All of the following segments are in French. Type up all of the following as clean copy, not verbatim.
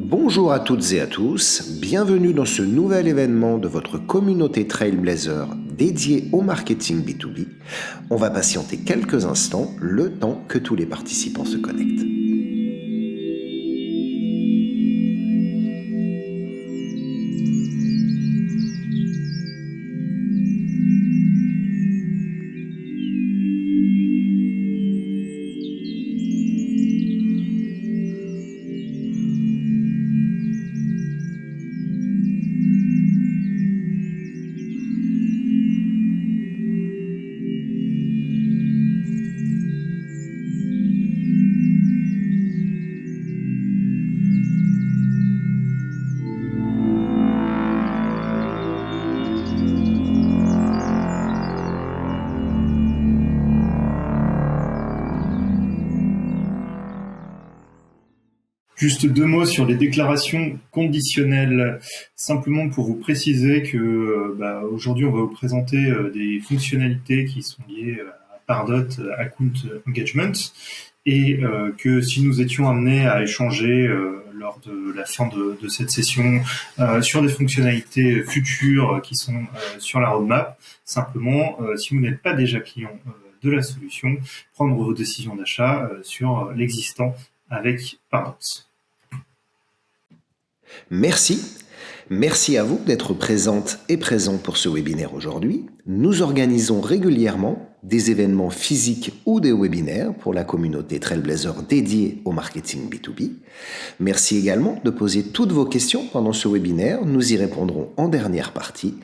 Bonjour à toutes et à tous, bienvenue dans ce nouvel événement de votre communauté Trailblazer dédiée au marketing B2B. On va patienter quelques instants, le temps que tous les participants se connectent. Juste deux mots sur les déclarations conditionnelles, simplement pour vous préciser que aujourd'hui on va vous présenter des fonctionnalités qui sont liées à Pardot Account Engagement et que si nous étions amenés à échanger lors de la fin de cette session sur des fonctionnalités futures qui sont sur la roadmap, simplement si vous n'êtes pas déjà client de la solution, prendre vos décisions d'achat sur l'existant avec Pardot. Merci à vous d'être présentes et présents pour ce webinaire aujourd'hui. Nous organisons régulièrement des événements physiques ou des webinaires pour la communauté Trailblazer dédiée au marketing B2B. Merci également de poser toutes vos questions pendant ce webinaire, nous y répondrons en dernière partie.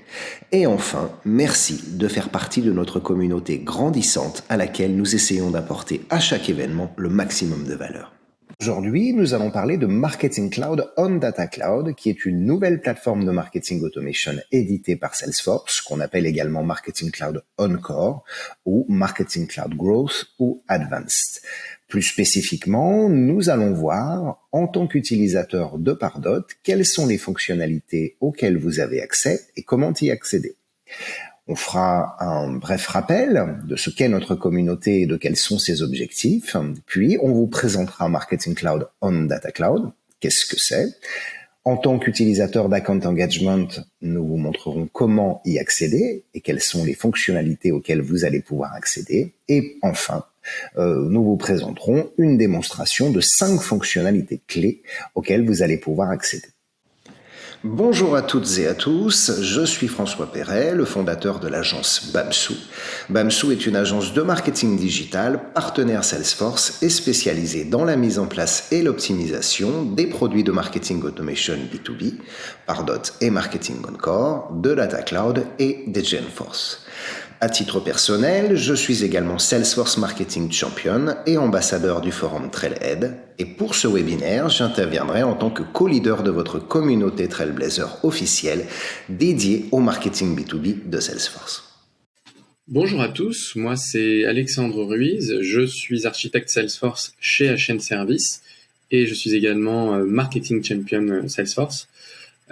Et enfin, merci de faire partie de notre communauté grandissante à laquelle nous essayons d'apporter à chaque événement le maximum de valeur. Aujourd'hui, nous allons parler de Marketing Cloud on Data Cloud, qui est une nouvelle plateforme de marketing automation éditée par Salesforce, qu'on appelle également Marketing Cloud on Core ou Marketing Cloud Growth ou Advanced. Plus spécifiquement, nous allons voir, en tant qu'utilisateur de Pardot, quelles sont les fonctionnalités auxquelles vous avez accès et comment y accéder. On fera un bref rappel de ce qu'est notre communauté et de quels sont ses objectifs. Puis, on vous présentera Marketing Cloud on Data Cloud. Qu'est-ce que c'est? En tant qu'utilisateur d'Account Engagement, nous vous montrerons comment y accéder et quelles sont les fonctionnalités auxquelles vous allez pouvoir accéder. Et enfin, nous vous présenterons une démonstration de 5 fonctionnalités clés auxquelles vous allez pouvoir accéder. Bonjour à toutes et à tous, je suis François Perret, le fondateur de l'agence Bamsou. Bamsou est une agence de marketing digital, partenaire Salesforce et spécialisée dans la mise en place et l'optimisation des produits de marketing automation B2B, Pardot et Marketing on Core, de Data Cloud et d'Agentforce. À titre personnel, je suis également Salesforce Marketing Champion et ambassadeur du forum Trailhead. Et pour ce webinaire, j'interviendrai en tant que co-leader de votre communauté Trailblazer officielle dédiée au marketing B2B de Salesforce. Bonjour à tous, moi c'est Alexandre Ruiz, je suis architecte Salesforce chez HN Service et je suis également Marketing Champion Salesforce.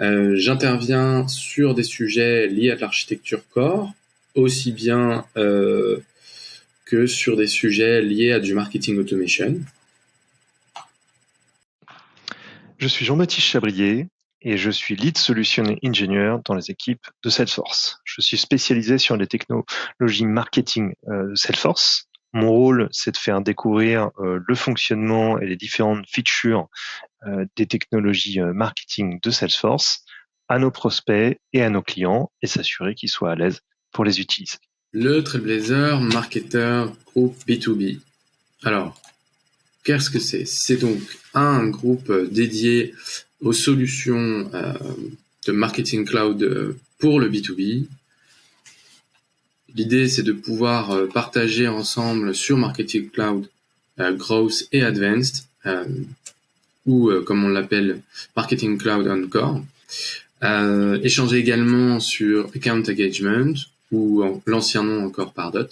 J'interviens sur des sujets liés à de l'architecture core, aussi bien que sur des sujets liés à du marketing automation. Je suis Jean-Baptiste Chabrier et je suis Lead Solution Engineer dans les équipes de Salesforce. Je suis spécialisé sur les technologies marketing de Salesforce. Mon rôle, c'est de faire découvrir le fonctionnement et les différentes features des technologies marketing de Salesforce à nos prospects et à nos clients et s'assurer qu'ils soient à l'aise pour les utiliser. Le Trailblazer Marketer Group B2B. Alors, qu'est-ce que c'est? C'est donc un groupe dédié aux solutions de marketing cloud pour le B2B. L'idée, c'est de pouvoir partager ensemble sur Marketing Cloud Growth et Advanced, ou comme on l'appelle, Marketing Cloud on Core. Échanger également sur Account Engagement, ou l'ancien nom encore Pardot.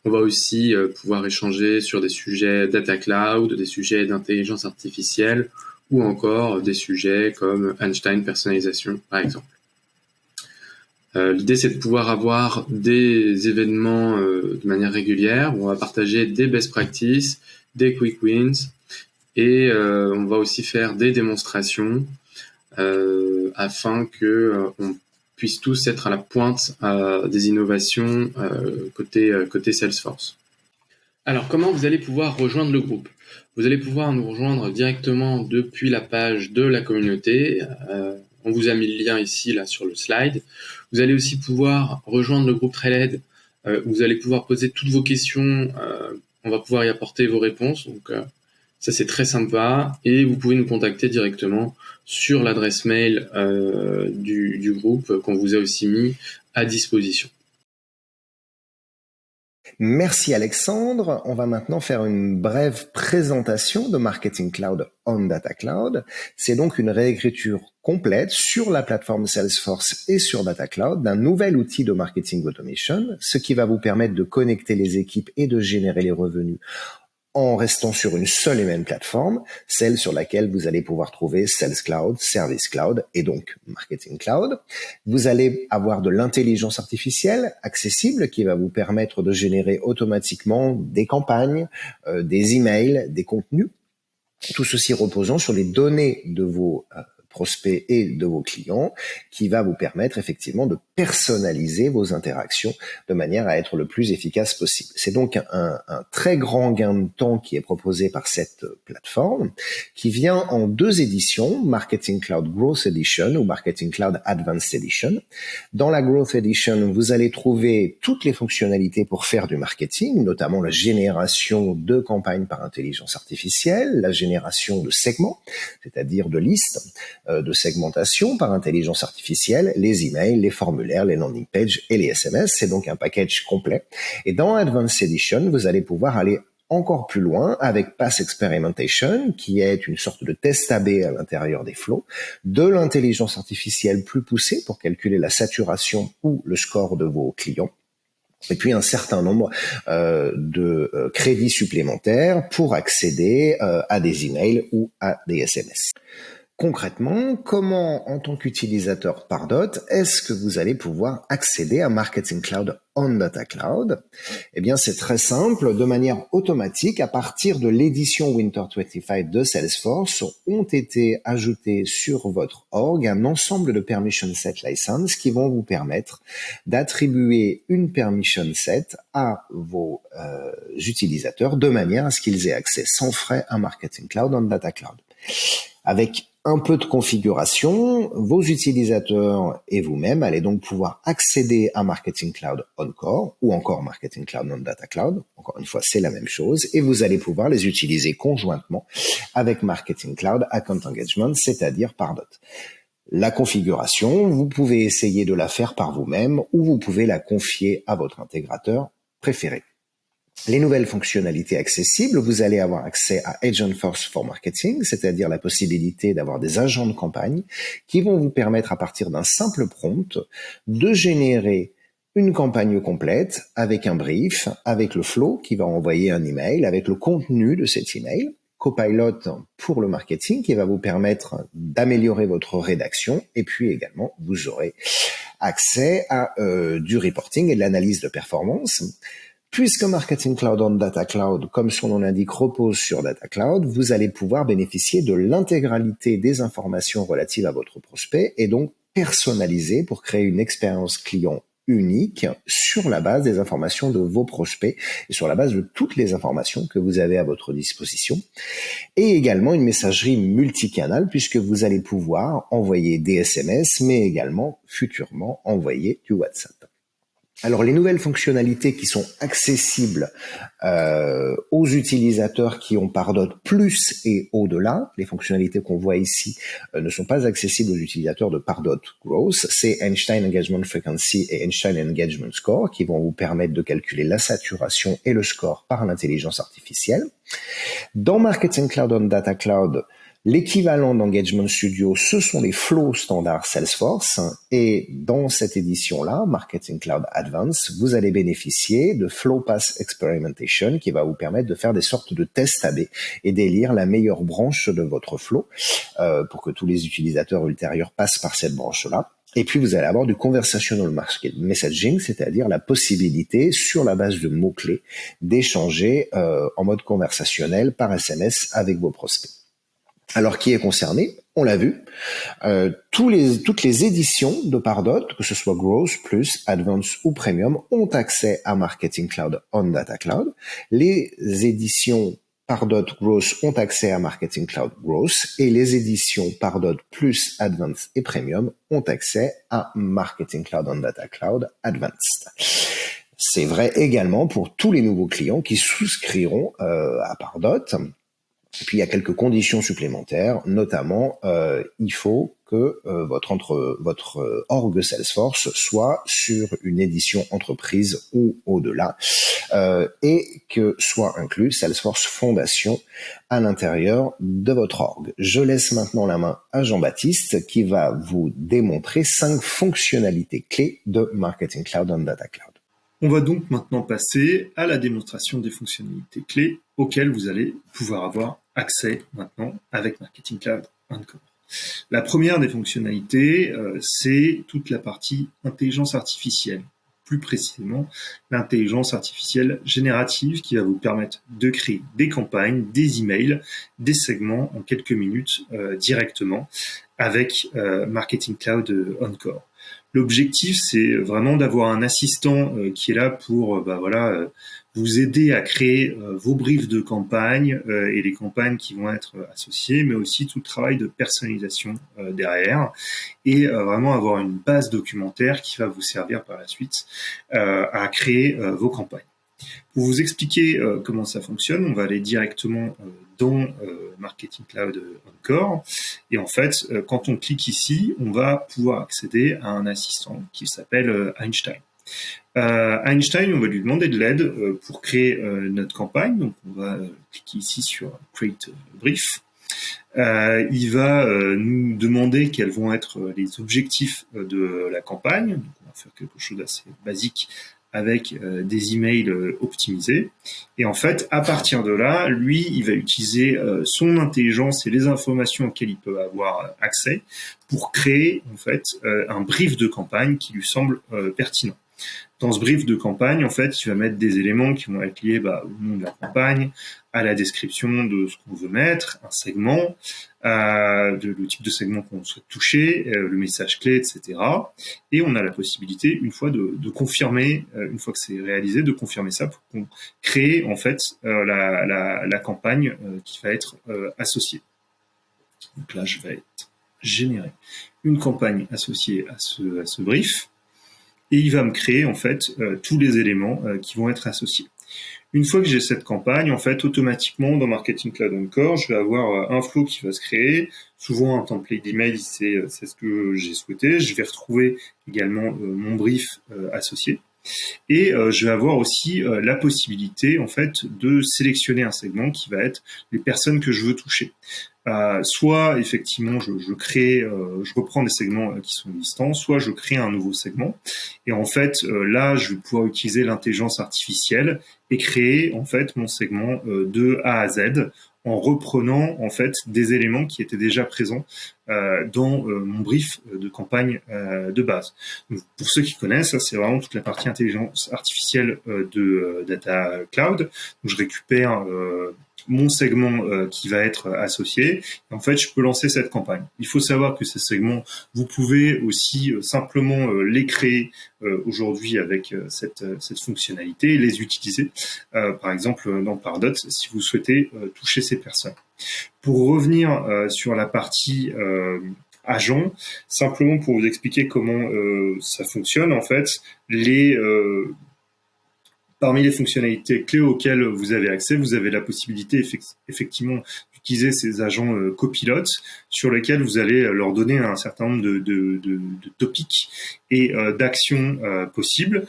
On va aussi pouvoir échanger sur des sujets data cloud, des sujets d'intelligence artificielle ou encore des sujets comme Einstein personnalisation, par exemple. L'idée, c'est de pouvoir avoir des événements de manière régulière où on va partager des best practices, des quick wins Et on va aussi faire des démonstrations afin que on puisse tous être à la pointe des innovations côté Salesforce. Alors, comment vous allez pouvoir rejoindre le groupe ? Vous allez pouvoir nous rejoindre directement depuis la page de la communauté. On vous a mis le lien ici, là, sur le slide. Vous allez aussi pouvoir rejoindre le groupe Trailhead. Vous allez pouvoir poser toutes vos questions. On va pouvoir y apporter vos réponses. Donc, ça, c'est très sympa. Et vous pouvez nous contacter directement sur l'adresse mail du groupe qu'on vous a aussi mis à disposition. Merci Alexandre. On va maintenant faire une brève présentation de Marketing Cloud on Data Cloud. C'est donc une réécriture complète sur la plateforme Salesforce et sur Data Cloud d'un nouvel outil de marketing automation, ce qui va vous permettre de connecter les équipes et de générer les revenus en restant sur une seule et même plateforme, celle sur laquelle vous allez pouvoir trouver Sales Cloud, Service Cloud et donc Marketing Cloud. Vous allez avoir de l'intelligence artificielle accessible qui va vous permettre de générer automatiquement des campagnes, des emails, des contenus. Tout ceci reposant sur les données de vos prospects et de vos clients, qui va vous permettre effectivement de personnaliser vos interactions de manière à être le plus efficace possible. C'est donc un très grand gain de temps qui est proposé par cette plateforme, qui vient en 2 éditions, Marketing Cloud Growth Edition ou Marketing Cloud Advanced Edition. Dans la Growth Edition, vous allez trouver toutes les fonctionnalités pour faire du marketing, notamment la génération de campagnes par intelligence artificielle, la génération de segments, c'est-à-dire de listes, de segmentation par intelligence artificielle, les emails, les formulaires, les landing pages et les SMS. C'est donc un package complet. Et dans Advanced Edition, vous allez pouvoir aller encore plus loin avec Pass Experimentation, qui est une sorte de test A/B à l'intérieur des flows, de l'intelligence artificielle plus poussée pour calculer la saturation ou le score de vos clients, et puis un certain nombre de crédits supplémentaires pour accéder à des emails ou à des SMS. Concrètement, comment, en tant qu'utilisateur Pardot, est-ce que vous allez pouvoir accéder à Marketing Cloud on Data Cloud ? Eh bien, c'est très simple. De manière automatique, à partir de l'édition Winter 25 de Salesforce, ont été ajoutés sur votre org un ensemble de permission set license qui vont vous permettre d'attribuer une permission set à vos utilisateurs de manière à ce qu'ils aient accès sans frais à Marketing Cloud on Data Cloud. Avec un peu de configuration, vos utilisateurs et vous-même allez donc pouvoir accéder à Marketing Cloud on Core ou encore Marketing Cloud on Data Cloud. Encore une fois, c'est la même chose et vous allez pouvoir les utiliser conjointement avec Marketing Cloud Account Engagement, c'est-à-dire Pardot. La configuration, vous pouvez essayer de la faire par vous-même ou vous pouvez la confier à votre intégrateur préféré. Les nouvelles fonctionnalités accessibles, vous allez avoir accès à Agentforce for Marketing, c'est-à-dire la possibilité d'avoir des agents de campagne qui vont vous permettre à partir d'un simple prompt de générer une campagne complète avec un brief, avec le flow qui va envoyer un email, avec le contenu de cet email, Copilot pour le marketing qui va vous permettre d'améliorer votre rédaction et puis également vous aurez accès à du reporting et de l'analyse de performance. Puisque Marketing Cloud on Data Cloud, comme son nom l'indique, repose sur Data Cloud, vous allez pouvoir bénéficier de l'intégralité des informations relatives à votre prospect et donc personnaliser pour créer une expérience client unique sur la base des informations de vos prospects et sur la base de toutes les informations que vous avez à votre disposition. Et également une messagerie multicanal puisque vous allez pouvoir envoyer des SMS mais également futurement envoyer du WhatsApp. Alors, les nouvelles fonctionnalités qui sont accessibles aux utilisateurs qui ont Pardot plus et au-delà, les fonctionnalités qu'on voit ici ne sont pas accessibles aux utilisateurs de Pardot Growth, c'est Einstein Engagement Frequency et Einstein Engagement Score qui vont vous permettre de calculer la saturation et le score par l'intelligence artificielle. Dans Marketing Cloud on Data Cloud, L'équivalent d'Engagement Studio, ce sont les flows standards Salesforce. Et dans cette édition-là, Marketing Cloud Advanced, vous allez bénéficier de Flow Path Experimentation qui va vous permettre de faire des sortes de tests A/B et d'élire la meilleure branche de votre flow pour que tous les utilisateurs ultérieurs passent par cette branche-là. Et puis, vous allez avoir du conversational messaging, c'est-à-dire la possibilité, sur la base de mots-clés, d'échanger en mode conversationnel par SMS avec vos prospects. Alors, qui est concerné? On l'a vu. Toutes les éditions de Pardot, que ce soit Growth, Plus, Advanced ou Premium, ont accès à Marketing Cloud on Data Cloud. Les éditions Pardot Growth ont accès à Marketing Cloud Growth et les éditions Pardot Plus, Advanced et Premium ont accès à Marketing Cloud on Data Cloud Advanced. C'est vrai également pour tous les nouveaux clients qui souscriront à Pardot. Et puis il y a quelques conditions supplémentaires, notamment il faut que votre org Salesforce soit sur une édition entreprise ou au-delà, et que soit inclus Salesforce Fondation à l'intérieur de votre org. Je laisse maintenant la main à Jean-Baptiste qui va vous démontrer 5 fonctionnalités clés de Marketing Cloud on Data Cloud. On va donc maintenant passer à la démonstration des fonctionnalités clés auxquelles vous allez pouvoir avoir accès maintenant avec Marketing Cloud Encore. La première des fonctionnalités, c'est toute la partie intelligence artificielle. Plus précisément, l'intelligence artificielle générative qui va vous permettre de créer des campagnes, des emails, des segments en quelques minutes directement avec Marketing Cloud Encore. L'objectif, c'est vraiment d'avoir un assistant qui est là pour vous aider à créer vos briefs de campagne et les campagnes qui vont être associées, mais aussi tout le travail de personnalisation derrière et vraiment avoir une base documentaire qui va vous servir par la suite à créer vos campagnes. Pour vous expliquer comment ça fonctionne, on va aller directement dans Marketing Cloud Encore. Et en fait, quand on clique ici, on va pouvoir accéder à un assistant qui s'appelle Einstein. Einstein, on va lui demander de l'aide pour créer notre campagne. Donc, on va cliquer ici sur Create Brief. Il va nous demander quels vont être les objectifs de la campagne. Donc, on va faire quelque chose d'assez basique avec des emails optimisés. Et en fait, à partir de là, lui, il va utiliser son intelligence et les informations auxquelles il peut avoir accès pour créer en fait un brief de campagne qui lui semble pertinent. Dans ce brief de campagne, en fait, il va mettre des éléments qui vont être liés au nom de la campagne, à la description de ce qu'on veut mettre, un segment, le type de segment qu'on souhaite toucher, le message clé, etc. Et on a la possibilité, une fois de confirmer, une fois que c'est réalisé, de confirmer ça pour qu'on crée en fait la campagne qui va être associée. Donc là, je vais générer une campagne associée à ce brief. Et il va me créer en fait tous les éléments qui vont être associés. Une fois que j'ai cette campagne, en fait, automatiquement dans Marketing Cloud Encore, je vais avoir un flow qui va se créer. Souvent, un template d'email, c'est ce que j'ai souhaité. Je vais retrouver également mon brief associé. Et je vais avoir aussi la possibilité en fait de sélectionner un segment qui va être les personnes que je veux toucher. Soit effectivement je reprends des segments qui sont existants, soit je crée un nouveau segment. Et en fait là je vais pouvoir utiliser l'intelligence artificielle et créer en fait mon segment de A à Z en reprenant en fait des éléments qui étaient déjà présents dans mon brief de campagne de base. Donc, pour ceux qui connaissent, ça c'est vraiment toute la partie intelligence artificielle de Data Cloud. Donc, je récupère mon segment qui va être associé. Et en fait, je peux lancer cette campagne. Il faut savoir que ces segments, vous pouvez aussi simplement les créer aujourd'hui avec cette fonctionnalité et les utiliser. Par exemple, dans Pardot, si vous souhaitez toucher ces personnes. Pour revenir sur la partie agent, simplement pour vous expliquer comment ça fonctionne, en fait, parmi les fonctionnalités clés auxquelles vous avez accès, vous avez la possibilité effectivement d'utiliser ces agents copilotes sur lesquels vous allez leur donner un certain nombre de topics et d'actions possibles.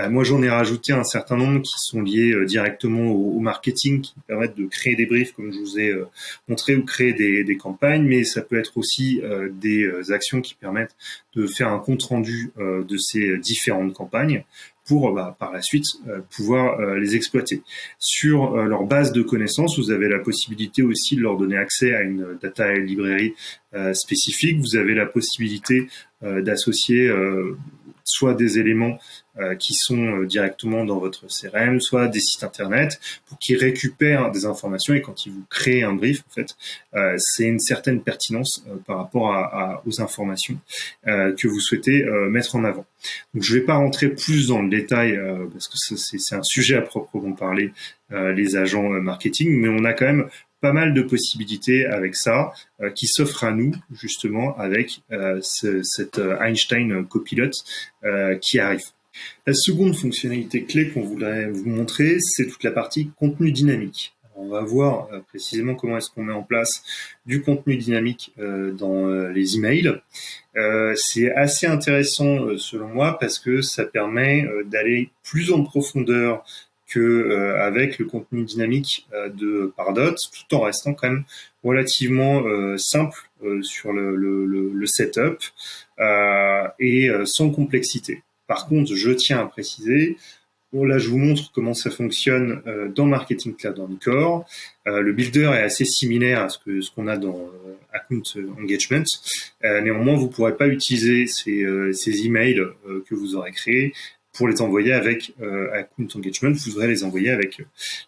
Moi, j'en ai rajouté un certain nombre qui sont liés directement au marketing, qui permettent de créer des briefs, comme je vous ai montré, ou créer des campagnes, mais ça peut être aussi des actions qui permettent de faire un compte-rendu de ces différentes campagnes pour par la suite pouvoir les exploiter. Sur leur base de connaissances, vous avez la possibilité aussi de leur donner accès à une data librairie spécifique. Vous avez la possibilité d'associer soit des éléments qui sont directement dans votre CRM, soit des sites internet, pour qu'ils récupèrent des informations, et quand ils vous créent un brief, en fait, c'est une certaine pertinence par rapport aux informations que vous souhaitez mettre en avant. Donc, je ne vais pas rentrer plus dans le détail parce que c'est un sujet à proprement parler, les agents marketing, mais on a quand même pas mal de possibilités avec ça qui s'offrent à nous justement avec cette Einstein Copilot qui arrive. La seconde fonctionnalité clé qu'on voudrait vous montrer, c'est toute la partie contenu dynamique. On va voir précisément comment est-ce qu'on met en place du contenu dynamique dans les emails. C'est assez intéressant selon moi parce que ça permet d'aller plus en profondeur que avec le contenu dynamique de Pardot, tout en restant quand même relativement simple sur le setup et sans complexité. Par contre, je tiens à préciser, là je vous montre comment ça fonctionne dans Marketing Cloud Encore. Le builder est assez similaire à ce qu'on a dans Account Engagement. Néanmoins, vous ne pourrez pas utiliser ces emails que vous aurez créés pour les envoyer avec Account Engagement. Vous devrez les envoyer avec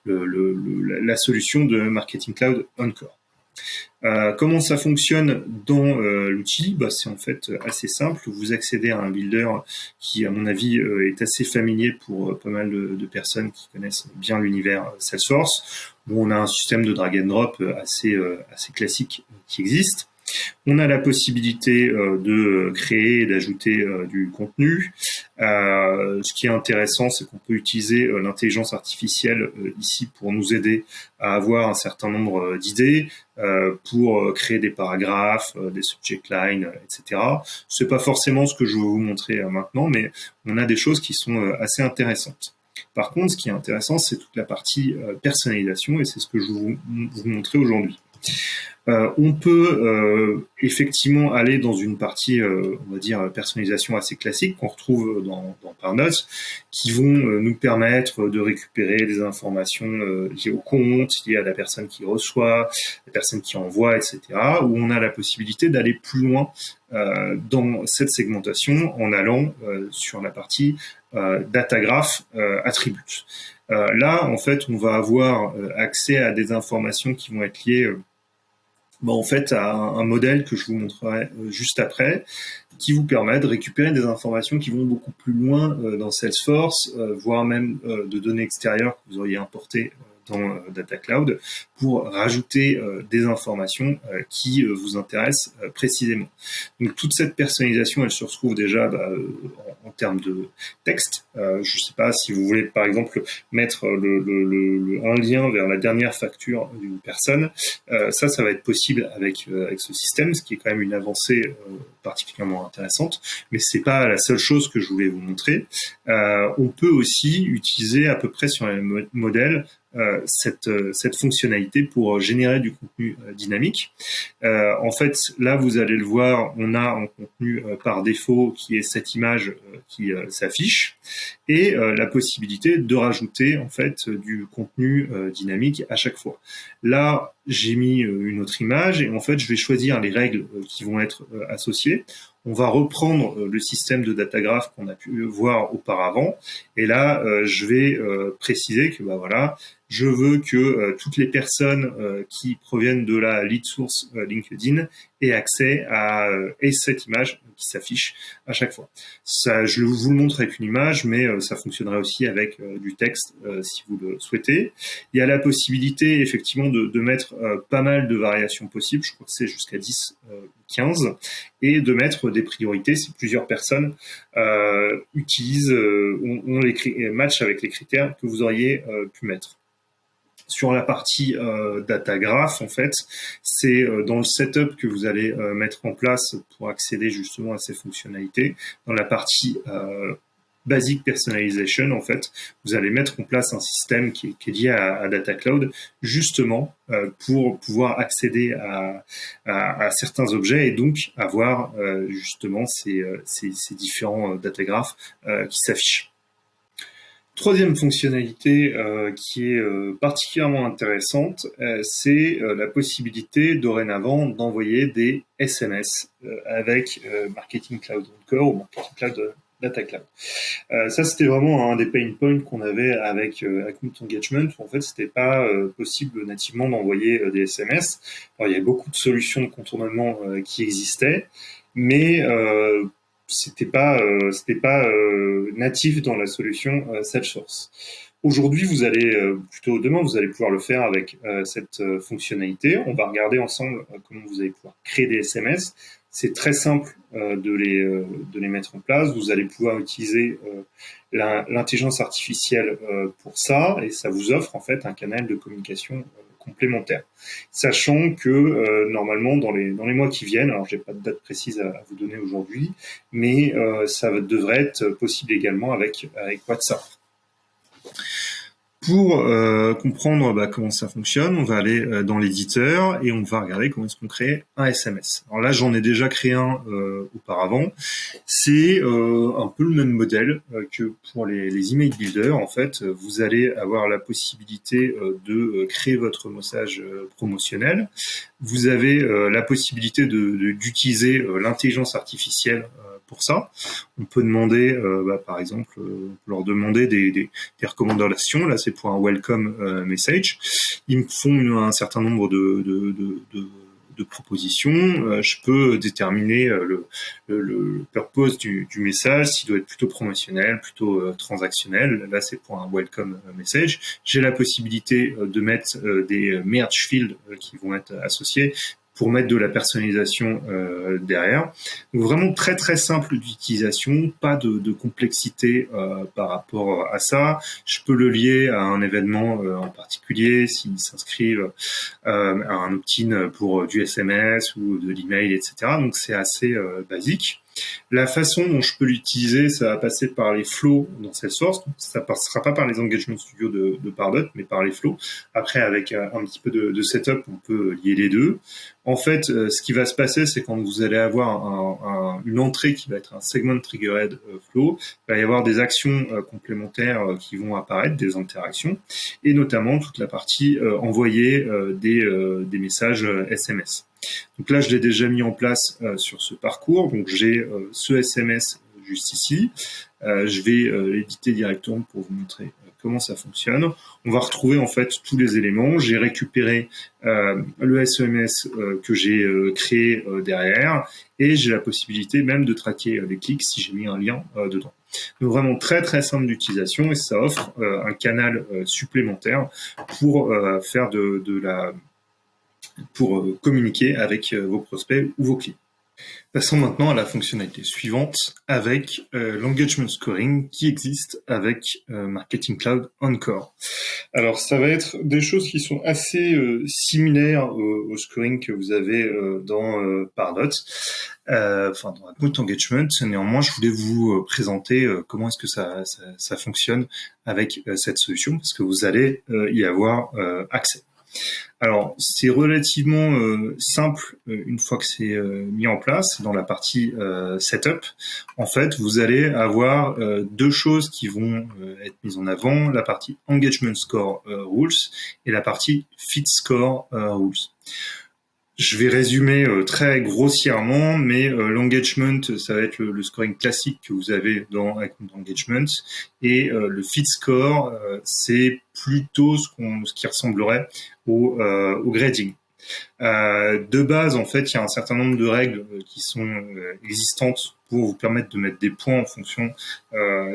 la solution de Marketing Cloud Encore. Comment ça fonctionne dans l'outil? C'est en fait assez simple. Vous accédez à un builder qui, à mon avis, est assez familier pour pas mal de personnes qui connaissent bien l'univers Salesforce. On a un système de drag and drop assez classique qui existe. On a la possibilité de créer et d'ajouter du contenu. Ce qui est intéressant, c'est qu'on peut utiliser l'intelligence artificielle ici pour nous aider à avoir un certain nombre d'idées, pour créer des paragraphes, des subject lines, etc. C'est pas forcément ce que je vais vous montrer maintenant, mais on a des choses qui sont assez intéressantes. Par contre, ce qui est intéressant, c'est toute la partie personnalisation, et c'est ce que je vais vous montrer aujourd'hui. On peut effectivement aller dans une partie, on va dire, personnalisation assez classique qu'on retrouve dans Pardot, qui vont nous permettre de récupérer des informations liées au compte, liées à la personne qui reçoit, la personne qui envoie, etc., où on a la possibilité d'aller plus loin dans cette segmentation en allant sur la partie datagraph attributes. Là, en fait, on va avoir accès à des informations qui vont être liées en fait, à un modèle que je vous montrerai juste après, qui vous permet de récupérer des informations qui vont beaucoup plus loin dans Salesforce, voire même de données extérieures que vous auriez importées dans Data Cloud, pour rajouter des informations qui vous intéressent précisément. Donc toute cette personnalisation, elle se retrouve déjà en termes de texte. Je ne sais pas si vous voulez par exemple mettre un lien vers la dernière facture d'une personne. Ça va être possible avec ce système, ce qui est quand même une avancée particulièrement intéressante, mais c'est pas la seule chose que je voulais vous montrer. On peut aussi utiliser à peu près sur les modèles cette fonctionnalité pour générer du contenu dynamique. En fait, là, vous allez le voir, on a un contenu par défaut qui est cette image qui s'affiche, et la possibilité de rajouter en fait du contenu dynamique à chaque fois. Là, j'ai mis une autre image, et en fait, je vais choisir les règles qui vont être associées. On va reprendre le système de datagraph qu'on a pu voir auparavant, et là, je vais préciser que voilà, je veux que toutes les personnes qui proviennent de la lead source LinkedIn aient accès à cette image qui s'affiche à chaque fois. Ça, je vous le montre avec une image, mais ça fonctionnerait aussi avec du texte si vous le souhaitez. Il y a la possibilité effectivement de mettre pas mal de variations possibles, je crois que c'est jusqu'à 10, 15, et de mettre des priorités si plusieurs personnes utilisent, ont les matchs avec les critères que vous auriez pu mettre. Sur la partie data graph, en fait, c'est dans le setup que vous allez mettre en place pour accéder justement à ces fonctionnalités. Dans la partie basic personalization, en fait, vous allez mettre en place un système qui est lié à Data Cloud, justement pour pouvoir accéder à certains objets et donc avoir justement ces différents data graph qui s'affichent. Troisième fonctionnalité qui est particulièrement intéressante, c'est la possibilité dorénavant d'envoyer des SMS avec Marketing Cloud Core ou Marketing Cloud Data Cloud. Ça, c'était vraiment un des pain points qu'on avait avec Account Engagement, où en fait, c'était pas possible nativement d'envoyer des SMS. Alors, il y avait beaucoup de solutions de contournement qui existaient, mais c'était pas natif dans la solution Salesforce. Aujourd'hui, plutôt demain, vous allez pouvoir le faire avec cette fonctionnalité. On va regarder ensemble comment vous allez pouvoir créer des SMS. C'est très simple de les mettre en place. Vous allez pouvoir utiliser l'intelligence artificielle pour ça, et ça vous offre en fait un canal de communication complémentaire. Sachant que normalement dans les mois qui viennent, alors j'ai pas de date précise à vous donner aujourd'hui, mais ça devrait être possible également avec WhatsApp. Pour comprendre comment ça fonctionne, on va aller dans l'éditeur et on va regarder comment est-ce qu'on crée un SMS. Alors là, j'en ai déjà créé un auparavant. C'est un peu le même modèle que pour les email builders. En fait, vous allez avoir la possibilité de créer votre message promotionnel. Vous avez la possibilité d'utiliser l'intelligence artificielle pour ça. On peut demander, par exemple, leur demander des recommandations. Là, c'est pour un welcome message. Ils me font un certain nombre de propositions. Je peux déterminer le purpose du message, s'il doit être plutôt promotionnel, plutôt transactionnel. Là, c'est pour un welcome message. J'ai la possibilité de mettre des merge fields qui vont être associés pour mettre de la personnalisation derrière. Donc vraiment très très simple d'utilisation, pas de complexité par rapport à ça. Je peux le lier à un événement en particulier, s'ils s'inscrivent à un opt-in pour du SMS ou de l'email, etc. Donc c'est assez basique. La façon dont je peux l'utiliser, ça va passer par les flows dans Salesforce. Ça passera pas par les Engagement Studio de Pardot, mais par les flows. Après, avec un petit peu de setup, on peut lier les deux. En fait, ce qui va se passer, c'est quand vous allez avoir une entrée qui va être un segment triggered flow, il va y avoir des actions complémentaires qui vont apparaître, des interactions, et notamment toute la partie envoyer des messages SMS. Donc là, je l'ai déjà mis en place sur ce parcours. Donc j'ai ce SMS juste ici. Je vais l'éditer directement pour vous montrer comment ça fonctionne. On va retrouver en fait tous les éléments. J'ai récupéré le SMS que j'ai créé derrière, et j'ai la possibilité même de traquer les clics si j'ai mis un lien dedans. Donc vraiment très très simple d'utilisation, et ça offre un canal supplémentaire pour faire pour communiquer avec vos prospects ou vos clients. Passons maintenant à la fonctionnalité suivante avec l'engagement scoring qui existe avec Marketing Cloud Encore. Alors ça va être des choses qui sont assez similaires au scoring que vous avez dans Pardot, dans Account Engagement. Néanmoins, je voulais vous présenter comment est-ce que ça fonctionne avec cette solution, parce que vous allez y avoir accès. Alors, c'est relativement simple une fois que c'est mis en place dans la partie setup. En fait, vous allez avoir deux choses qui vont être mises en avant, la partie Engagement Score Rules et la partie Fit Score Rules. Je vais résumer très grossièrement, mais l'engagement, ça va être le scoring classique que vous avez dans Account Engagement, et le fit score, c'est plutôt ce qui ressemblerait au grading. De base, en fait, il y a un certain nombre de règles qui sont existantes pour vous permettre de mettre des points en fonction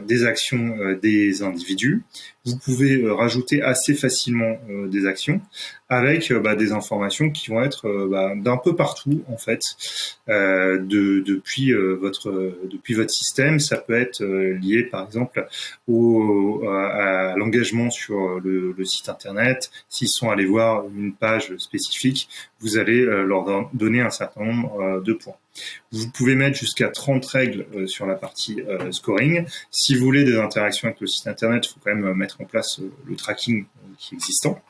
des actions des individus. Vous pouvez rajouter assez facilement des actions avec des informations qui vont être d'un peu partout en fait depuis votre système. Ça peut être lié par exemple à l'engagement sur le site internet. S'ils sont allés voir une page spécifique, vous allez leur donner un certain nombre de points. Vous pouvez mettre jusqu'à 30 règles sur la partie scoring. Si vous voulez des interactions avec le site internet, il faut quand même mettre en place le tracking qui est existant.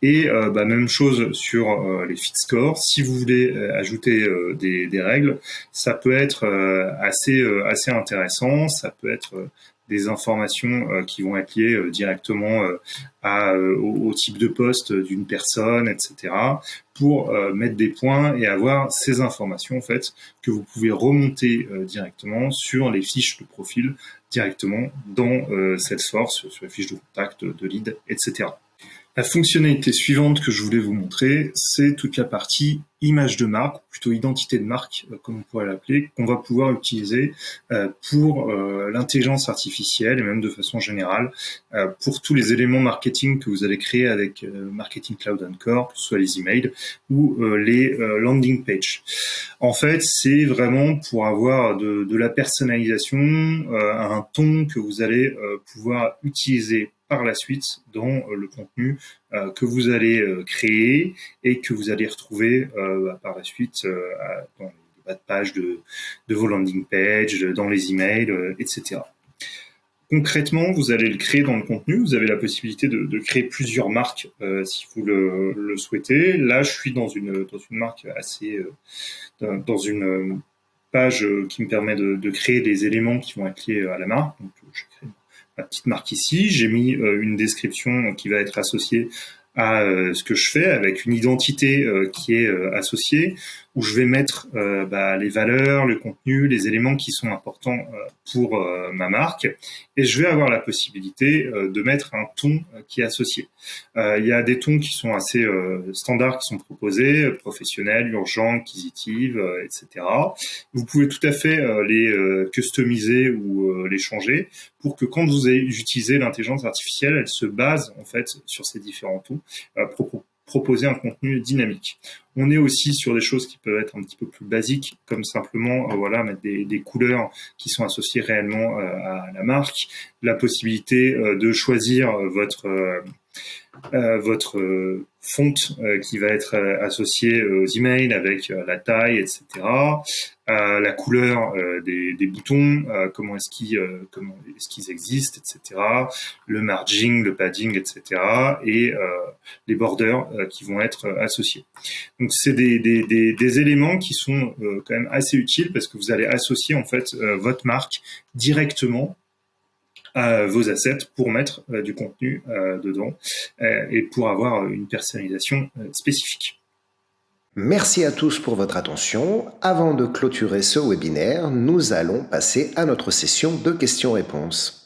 Et même chose sur les feed scores. Si vous voulez ajouter des règles, ça peut être assez intéressant. Ça peut être des informations qui vont être liées directement au type de poste d'une personne, etc., pour mettre des points et avoir ces informations en fait que vous pouvez remonter directement sur les fiches de profil directement dans Salesforce, sur les fiches de contact, de lead, etc. La fonctionnalité suivante que je voulais vous montrer, c'est toute la partie image de marque, ou plutôt identité de marque, comme on pourrait l'appeler, qu'on va pouvoir utiliser pour l'intelligence artificielle et même de façon générale pour tous les éléments marketing que vous allez créer avec Marketing Cloud Encore, que ce soit les emails ou les landing pages. En fait, c'est vraiment pour avoir de la personnalisation, un ton que vous allez pouvoir utiliser par la suite dans le contenu que vous allez créer et que vous allez retrouver par la suite dans les bas de page de vos landing pages, dans les emails, etc. Concrètement, vous allez le créer dans le contenu. Vous avez la possibilité de créer plusieurs marques si vous le souhaitez. Là, je suis dans une marque assez dans une page qui me permet de créer des éléments qui vont être liés à la marque. Donc, je crée ma petite marque ici. J'ai mis une description qui va être associée à ce que je fais, avec une identité qui est associée, où je vais mettre les valeurs, le contenu, les éléments qui sont importants pour ma marque, et je vais avoir la possibilité de mettre un ton qui est associé. Il y a des tons qui sont assez standards qui sont proposés, professionnels, urgents, acquisitifs, etc. Vous pouvez tout à fait les customiser ou les changer pour que quand vous utilisez l'intelligence artificielle, elle se base en fait sur ces différents tons pour proposer un contenu dynamique. On est aussi sur des choses qui peuvent être un petit peu plus basiques, comme simplement mettre des couleurs qui sont associées réellement à la marque, la possibilité de choisir votre fonte qui va être associée aux emails avec la taille, etc. La couleur des boutons, comment est-ce qu'ils existent, etc. Le margin, le padding, etc. Et les borders qui vont être associés. Donc c'est des éléments qui sont quand même assez utiles parce que vous allez associer en fait votre marque directement à vos assets pour mettre du contenu dedans et pour avoir une personnalisation spécifique. Merci à tous pour votre attention. Avant de clôturer ce webinaire, nous allons passer à notre session de questions-réponses.